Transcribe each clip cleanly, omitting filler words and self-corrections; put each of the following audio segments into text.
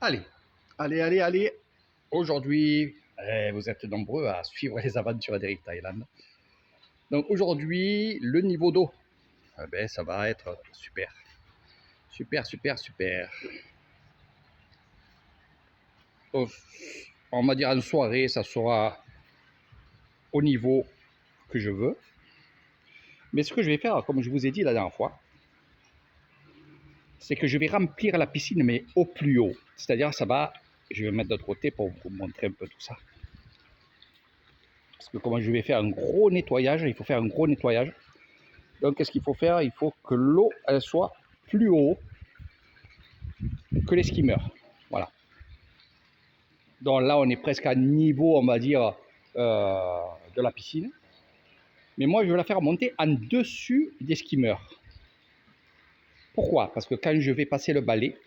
Allez, allez. Aujourd'hui, vous êtes nombreux à suivre les aventures d'Eric Thailand. Donc aujourd'hui, le niveau d'eau, ça va être super. Super. Donc, on va dire en soirée, ça sera au niveau que je veux. Mais ce que je vais faire, comme je vous ai dit la dernière fois, c'est que je vais remplir la piscine, mais au plus haut. C'est-à-dire, je vais me mettre de l'autre côté pour vous montrer un peu tout ça. Parce que comme je vais faire un gros nettoyage, il faut faire un gros nettoyage. Donc, qu'est-ce qu'il faut faire? Il faut que l'eau, elle soit plus haut que les skimmers. Voilà. Donc là, on est presque à niveau, on va dire, de la piscine. Mais moi, je vais la faire monter en dessus des skimmers. Pourquoi? Parce que quand je vais passer le balai,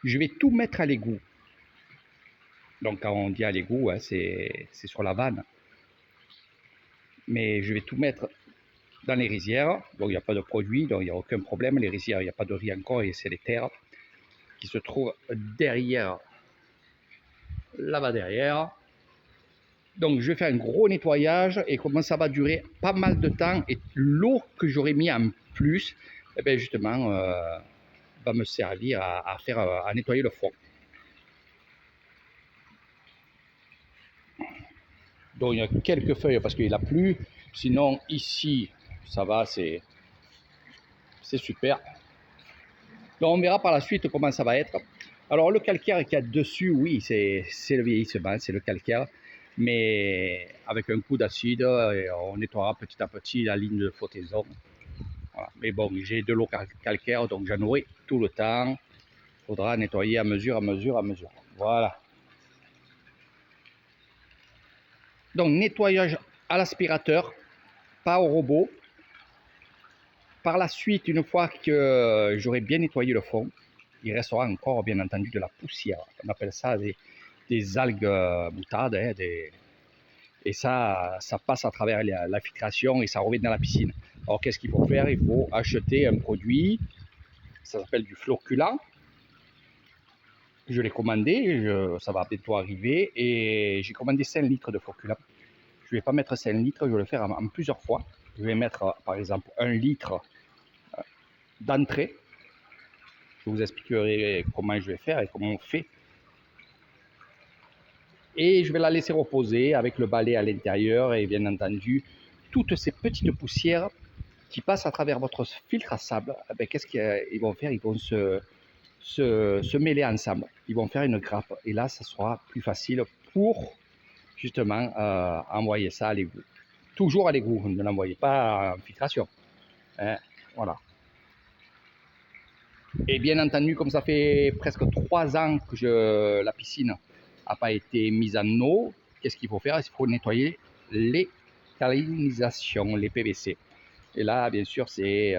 je vais tout mettre à l'égout. Donc, quand on dit à l'égout, hein, c'est sur la vanne. Mais je vais tout mettre dans les rizières. Donc, il n'y a pas de produit, donc il n'y a aucun problème. Les rizières, il n'y a pas de riz encore, et c'est les terres qui se trouvent derrière, là-bas derrière. Donc, je vais faire un gros nettoyage et comment ça va durer pas mal de temps. Et l'eau que j'aurais mis en plus, eh bien justement, va me servir à nettoyer le fond. Donc, il y a quelques feuilles parce qu'il a plu. Sinon, ici, ça va, c'est super. Donc, on verra par la suite comment ça va être. Alors, le calcaire qu'il y a dessus, oui, c'est le vieillissement, c'est le calcaire. Mais avec un coup d'acide, on nettoiera petit à petit la ligne de flottaison. Voilà. Mais bon, j'ai de l'eau calcaire, donc j'en aurai tout le temps. Il faudra nettoyer à mesure. Voilà. Donc, nettoyage à l'aspirateur, pas au robot. Par la suite, une fois que j'aurai bien nettoyé le fond, il restera encore, bien entendu, de la poussière. On appelle ça des algues moutardes. Et ça passe à travers la filtration et ça revient dans la piscine. Alors, qu'est-ce qu'il faut faire? Il faut acheter un produit, ça s'appelle du floculant. Je l'ai commandé, ça va bientôt arriver, et j'ai commandé 5 litres de floculant. Je ne vais pas mettre 5 litres, je vais le faire en plusieurs fois. Je vais mettre, par exemple, 1 litre d'entrée. Je vous expliquerai comment je vais faire et comment on fait. Et je vais la laisser reposer avec le balai à l'intérieur et bien entendu, toutes ces petites poussières qui passent à travers votre filtre à sable, qu'est-ce qu'ils vont faire? Ils vont se mêler ensemble. Ils vont faire une grappe. Et là, ça sera plus facile pour justement envoyer ça à l'égout. Toujours à l'égout, ne l'envoyez pas en filtration. Hein, voilà. Et bien entendu, comme ça fait presque 3 ans que la piscine n'a pas été mise en eau, qu'est-ce qu'il faut faire? Il faut nettoyer les canalisations, les PVC. Et là, bien sûr, c'est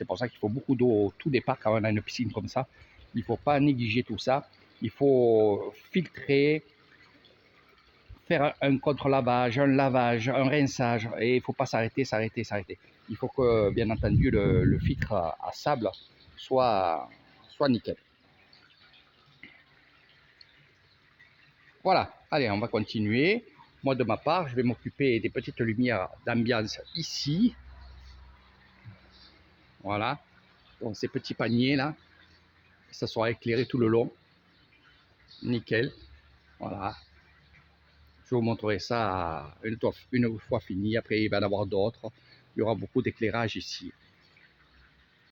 pour ça qu'il faut beaucoup d'eau au tout départ quand on a une piscine comme ça. Il ne faut pas négliger tout ça. Il faut filtrer, faire un contre-lavage, un lavage, un rinçage. Et il ne faut pas s'arrêter. Il faut que, bien entendu, le filtre à sable soit nickel. Voilà, allez, on va continuer. Moi, de ma part, je vais m'occuper des petites lumières d'ambiance ici. Voilà, donc ces petits paniers là, ça sera éclairé tout le long. Nickel, voilà. Je vous montrerai ça une fois fini. Après, il va y en avoir d'autres. Il y aura beaucoup d'éclairage ici.